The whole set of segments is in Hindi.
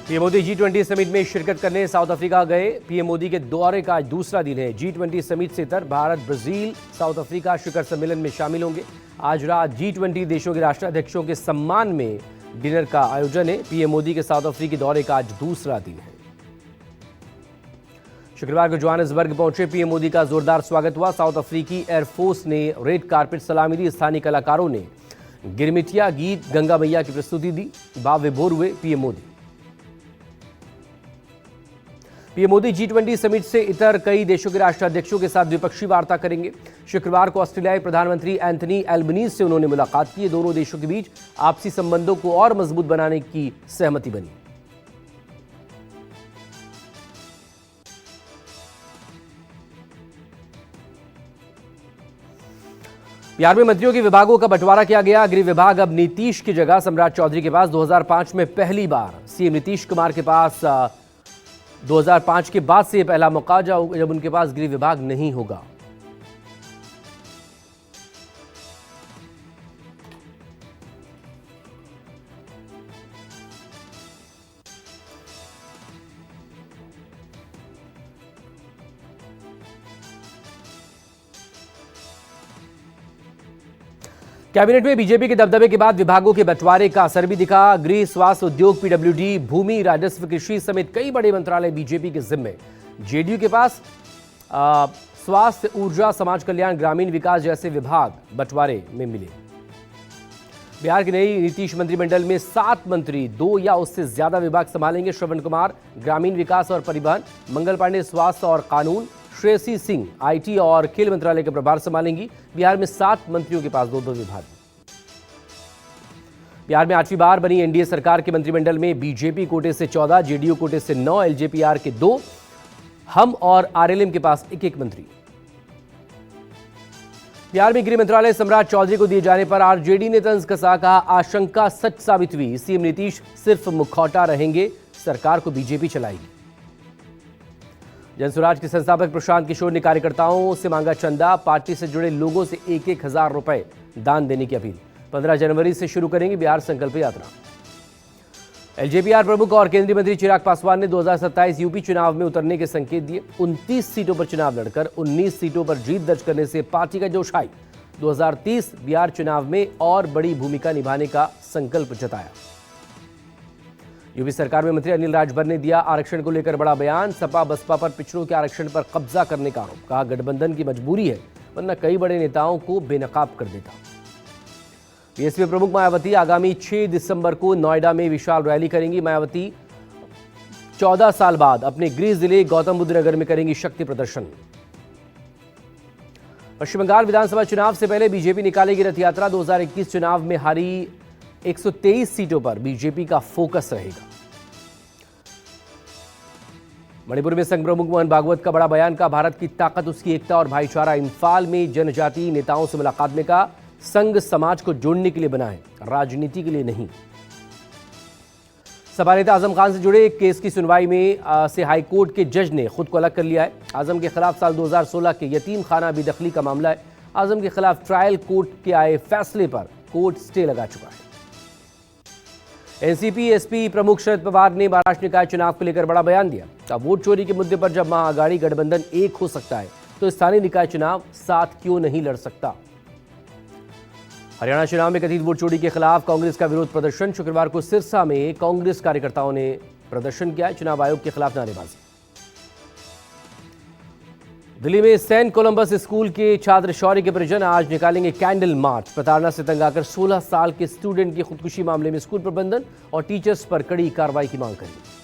पीएम मोदी G20 समिट में शिरकत करने साउथ अफ्रीका गए। पीएम मोदी के दौरे का आज दूसरा दिन है। G20 समिट से इतर भारत, ब्राजील, साउथ अफ्रीका शिखर सम्मेलन में शामिल होंगे। आज रात G20 देशों के राष्ट्राध्यक्षों के सम्मान में डिनर का आयोजन है। पीएम मोदी के साउथ अफ्रीकी दौरे का आज दूसरा दिन है। शुक्रवार को जोहानिसबर्ग पहुंचे पीएम मोदी का जोरदार स्वागत हुआ। साउथ अफ्रीकी एयरफोर्स ने रेड कारपेट सलामी दी। स्थानीय कलाकारों ने गिरमिटिया गीत गंगा मैया की प्रस्तुति दी। भाव विभोर हुए PM Modi. PM Modi G20 summit से इतर कई देशों के राष्ट्राध्यक्षों के साथ द्विपक्षीय वार्ता करेंगे। शुक्रवार को ऑस्ट्रेलियाई प्रधानमंत्री एंथनी एल्बनीज से उन्होंने मुलाकात की। दोनों देशों के बीच आपसी संबंधों को और मजबूत बनाने की सहमति बनी। बिहार में मंत्रियों के विभागों का बंटवारा किया गया। गृह विभाग अब नीतीश की जगह सम्राट चौधरी के पास। 2005 में पहली बार सीएम नीतीश कुमार के पास 2005 के बाद से यह पहला मौका जब उनके पास गृह विभाग नहीं होगा। कैबिनेट में बीजेपी के दबदबे के बाद विभागों के बंटवारे का असर भी दिखा। गृह, स्वास्थ्य, उद्योग, पीडब्ल्यूडी, भूमि, राजस्व, कृषि समेत कई बड़े मंत्रालय बीजेपी के जिम्मे। जेडीयू के पास स्वास्थ्य, ऊर्जा, समाज कल्याण, ग्रामीण विकास जैसे विभाग बंटवारे में मिले। बिहार की नई नीतीश मंत्रिमंडल में 7 मंत्री 2 या उससे ज्यादा विभाग संभालेंगे। श्रवण कुमार ग्रामीण विकास और परिवहन, मंगल पांडे स्वास्थ्य और कानून, श्रेयसी सिंह आईटी और खेल मंत्रालय के प्रभार संभालेंगी। बिहार में 7 मंत्रियों के पास 2-2 विभाग। बिहार में 8वीं बार बनी एनडीए सरकार के मंत्रिमंडल में बीजेपी कोटे से 14, जेडीयू कोटे से 9, एलजेपीआर के 2, हम और आरएलएम के पास 1-1 मंत्री। बिहार में गृह मंत्रालय सम्राट चौधरी को दिए जाने पर आरजेडी ने तंज कसा। कहा, आशंका सच साबित हुई। सीएम नीतीश सिर्फ मुखौटा रहेंगे, सरकार को बीजेपी चलाएगी। जनसुराज के संस्थापक प्रशांत किशोर ने कार्यकर्ताओं से मांगा चंदा। पार्टी से जुड़े लोगों से 1-1 हजार रुपए दान देने की अपील। 15 जनवरी से शुरू करेंगे बिहार संकल्प यात्रा। एलजेपीआर प्रमुख और केंद्रीय मंत्री चिराग पासवान ने 2027 यूपी चुनाव में उतरने के संकेत दिए। 29 सीटों पर चुनाव लड़कर 19 सीटों पर जीत दर्ज करने से पार्टी का जोश हाई। 2030 बिहार चुनाव में और बड़ी भूमिका निभाने का संकल्प जताया। यूपी सरकार में मंत्री अनिल राजभर ने दिया आरक्षण को लेकर बड़ा बयान। सपा बसपा पर पिछड़ों के आरक्षण पर कब्जा करने का आरोप। कहा, गठबंधन की मजबूरी है, वरना कई बड़े नेताओं को बेनकाब कर देता। बीएसपी प्रमुख मायावती आगामी 6 दिसंबर को नोएडा में विशाल रैली करेंगी। मायावती 14 साल बाद अपने गृह जिले गौतम बुद्ध नगर में करेंगी शक्ति प्रदर्शन। पश्चिम बंगाल विधानसभा चुनाव से पहले बीजेपी निकालेगी रथ यात्रा। 2021 चुनाव में हारी 123 सीटों पर बीजेपी का फोकस रहेगा। मणिपुर में संघ प्रमुख मोहन भागवत का बड़ा बयान। का भारत की ताकत उसकी एकता और भाईचारा। इंफाल में जनजातीय नेताओं से मुलाकात में कहा, संघ समाज को जोड़ने के लिए बना है, राजनीति के लिए नहीं। सपा नेता आजम खान से जुड़े एक केस की सुनवाई में से हाईकोर्ट के जज ने खुद को अलग कर लिया है। आजम के खिलाफ साल 2016 के यतीम खाना बेदखली का मामला है। आजम के खिलाफ ट्रायल कोर्ट के आए फैसले पर कोर्ट स्टे लगा चुका है। एनसीपी एसपी प्रमुख शरद पवार ने महाराष्ट्र निकाय चुनाव को लेकर बड़ा बयान दिया। अब वोट चोरी के मुद्दे पर जब महाअघाड़ी गठबंधन एक हो सकता है, तो स्थानीय निकाय चुनाव साथ क्यों नहीं लड़ सकता। हरियाणा चुनाव में कथित वोट चोरी के खिलाफ कांग्रेस का विरोध प्रदर्शन। शुक्रवार को सिरसा में कांग्रेस कार्यकर्ताओं ने प्रदर्शन किया। चुनाव आयोग के खिलाफ नारेबाजी। दिल्ली में सेंट कोलंबस स्कूल के छात्र शौर्य के परिजन आज निकालेंगे कैंडल मार्च। प्रताड़ना से तंग आकर 16 साल के स्टूडेंट की खुदकुशी मामले में स्कूल प्रबंधन और टीचर्स पर कड़ी कार्रवाई की मांग करेंगे।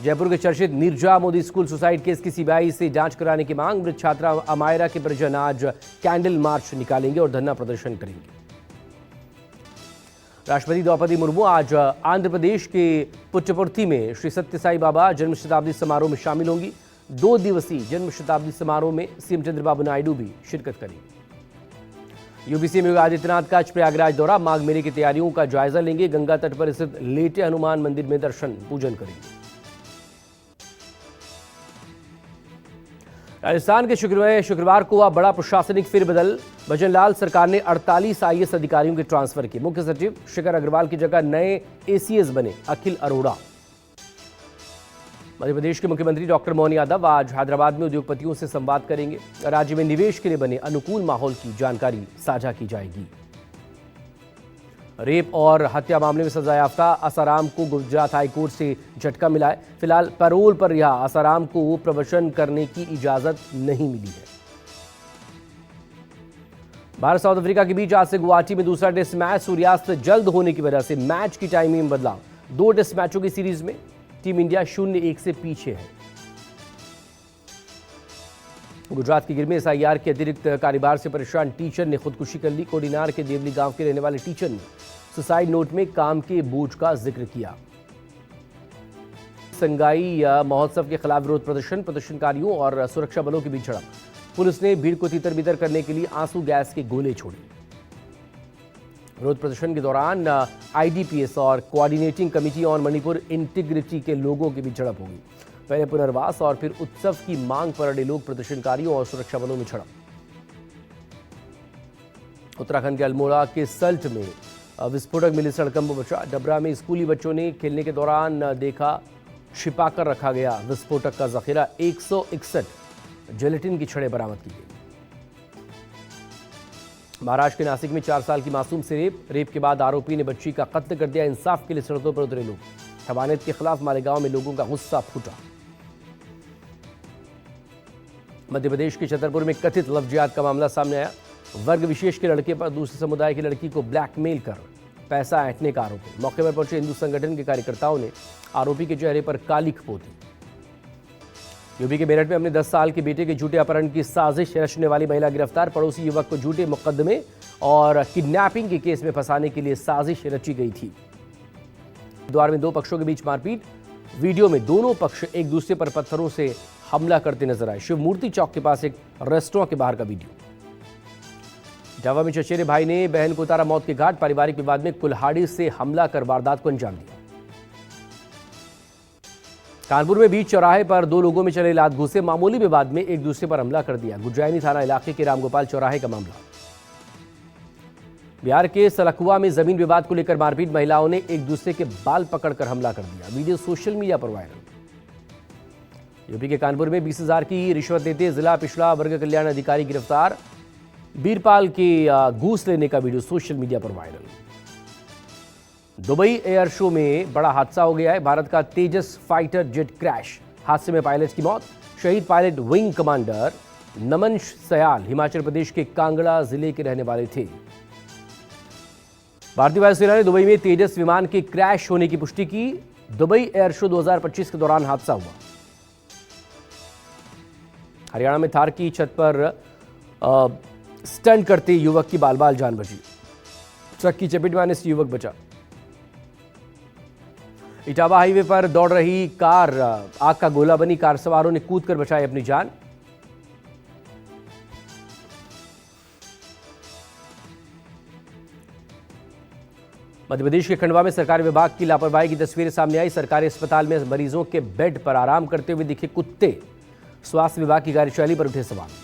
जयपुर के चर्चित Neerja Modi school suicide case की सीबीआई से जांच कराने की मांग। मृत छात्रा अमायरा के परिजन आज कैंडल मार्च निकालेंगे और धरना प्रदर्शन करेंगे। राष्ट्रपति द्रौपदी मुर्मू आज आंध्र प्रदेश के पुट्टपर्ती में श्री सत्य साई बाबा जन्म शताब्दी समारोह में शामिल होंगी। 2 दिवसीय जन्म शताब्दी समारोह में सीएम चंद्रबाबू नायडू भी शिरकत करेंगे। यूपी सीएम योगी आदित्यनाथ का आज प्रयागराज दौरा। माघ मेले की तैयारियों का जायजा लेंगे। गंगा तट पर स्थित लेटे हनुमान मंदिर में दर्शन पूजन करेंगे। राजस्थान के शुक्रवार को हुआ बड़ा प्रशासनिक फेरबदल। भजनलाल सरकार ने 48 आईएएस अधिकारियों के ट्रांसफर किए। मुख्य सचिव शिखर अग्रवाल की जगह नए एसीएस बने अखिल अरोड़ा। मध्य प्रदेश के मुख्यमंत्री डॉक्टर मोहन यादव आज हैदराबाद में उद्योगपतियों से संवाद करेंगे। राज्य में निवेश के लिए बने अनुकूल माहौल की जानकारी साझा की जाएगी। रेप और हत्या मामले में सजायाफ्ता आसाराम को गुजरात हाईकोर्ट से झटका मिला है। फिलहाल पैरोल पर रिहा आसाराम को प्रवचन करने की इजाजत नहीं मिली है। भारत साउथ अफ्रीका के बीच आज से गुवाहाटी में दूसरा टेस्ट मैच। सूर्यास्त जल्द होने की वजह से मैच की टाइमिंग में बदलाव। 2 टेस्ट मैचों की सीरीज में टीम इंडिया 0-1 से पीछे है। गुजरात के गिर में SIR के अतिरिक्त कारोबार से परेशान टीचर ने खुदकुशी कर ली। कोडिनार के देवली गांव के रहने वाले टीचर ने सुसाइड नोट में काम के बोझ का जिक्र किया। संगाई महोत्सव के खिलाफ विरोध प्रदर्शनकारियों और सुरक्षा बलों के बीच झड़प। पुलिस ने भीड़ को तितर बितर करने के लिए आंसू गैस के गोले छोड़े। विरोध प्रदर्शन के दौरान IDPS और coordinating committee on Manipur integrity के लोगों के बीच झड़प होगी। पहले पुनर्वास और फिर उत्सव की मांग पर अड़े लोग प्रदर्शनकारियों और सुरक्षा बलों में झड़प। उत्तराखंड के अल्मोड़ा के सल्ट में विस्फोटक मिली सड़कम बचा। डबरा में स्कूली बच्चों ने खेलने के दौरान देखा छिपाकर रखा गया विस्फोटक का जखीरा। 161 जेलेटिन की छड़ें बरामद की गई। महाराष्ट्र के नासिक में 4 साल की मासूम से रेप के बाद आरोपी ने बच्ची का कत्ल कर दिया। इंसाफ के लिए सड़कों पर उतरे लोग। हवानियत के खिलाफ मालेगांव में लोगों का गुस्सा फूटा। मध्य प्रदेश के छतरपुर में कथित लव जिहाद का मामला सामने आया। वर्ग विशेष के लड़के पर दूसरे समुदाय की लड़की को ब्लैकमेल कर पैसा ऐंठने का आरोप है। मौके पर पहुंचे हिंदू संगठन के कार्यकर्ताओं ने आरोपी के चेहरे पर कालिख पोती। यूपी के मेरठ में अपने 10 साल के बेटे के झूठे अपहरण की साजिश रचने वाली महिला गिरफ्तार। पड़ोसी युवक को झूठे मुकदमे और किडनैपिंग के केस में फंसाने के लिए साजिश रची गई थी। द्वार में 2 पक्षों के बीच मारपीट। वीडियो में दोनों पक्ष एक दूसरे पर पत्थरों से हमला करते नजर आए। शिव मूर्ति चौक के पास एक रेस्टोरेंट के बाहर का वीडियो। जावा में चचेरे भाई ने बहन को उतारा मौत के घाट। पारिवारिक विवाद में कुल्हाड़ी से हमला कर वारदात को अंजाम दिया। कानपुर में बीच चौराहे पर 2 लोगों में चले लात घूसे। मामूली विवाद में एक दूसरे पर हमला कर दिया। गुजैनी थाना इलाके के रामगोपाल चौराहे का मामला। बिहार के सलखुआ में जमीन विवाद को लेकर मारपीट। महिलाओं ने एक दूसरे के बाल पकड़कर हमला कर दिया। वीडियो सोशल मीडिया पर वायरल। यूपी के कानपुर में 20,000 की रिश्वत देते जिला पिछड़ा वर्ग कल्याण अधिकारी गिरफ्तार। बीरपाल के घूस लेने का वीडियो सोशल मीडिया पर वायरल। दुबई एयर शो में बड़ा हादसा हो गया है। भारत का तेजस फाइटर जेट क्रैश। हादसे में पायलट की मौत। शहीद पायलट विंग कमांडर नमन सयाल हिमाचल प्रदेश के कांगड़ा जिले के रहने वाले थे। भारतीय वायुसेना ने दुबई में तेजस विमान के क्रैश होने की पुष्टि की। दुबई एयर शो 2025 के दौरान हादसा हुआ। हरियाणा में थार की छत पर स्टंट करते युवक की बाल बाल जान बची। ट्रक की चपेट में आने से युवक बचा। इटावा हाईवे पर दौड़ रही कार आग का गोला बनी। कार सवारों ने कूदकर बचाई अपनी जान। मध्य प्रदेश के खंडवा में सरकारी विभाग की लापरवाही की तस्वीरें सामने आई। सरकारी अस्पताल में मरीजों के बेड पर आराम करते हुए दिखे कुत्ते। स्वास्थ्य विभाग की कार्यशैली पर उठे सवाल।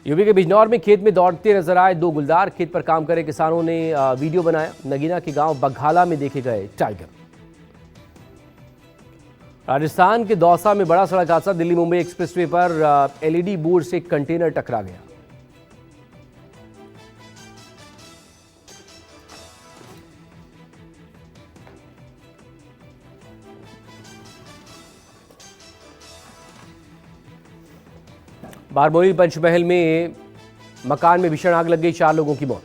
यूपी के बिजनौर में खेत में दौड़ते नजर आए 2 गुलदार। खेत पर काम करे किसानों ने वीडियो बनाया। नगीना के गांव बघाला में देखे गए टाइगर। राजस्थान के दौसा में बड़ा सड़क हादसा। दिल्ली मुंबई एक्सप्रेसवे पर LED बोर्ड से कंटेनर टकरा गया। बारमोरी पंचमहल में मकान में भीषण आग लग गई। 4 लोगों की मौत।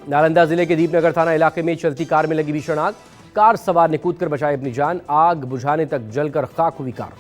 नालंदा जिले के दीपनगर थाना इलाके में चलती कार में लगी भीषण आग। कार सवार ने कूदकर बचाई अपनी जान। आग बुझाने तक जलकर खाक हुई कार।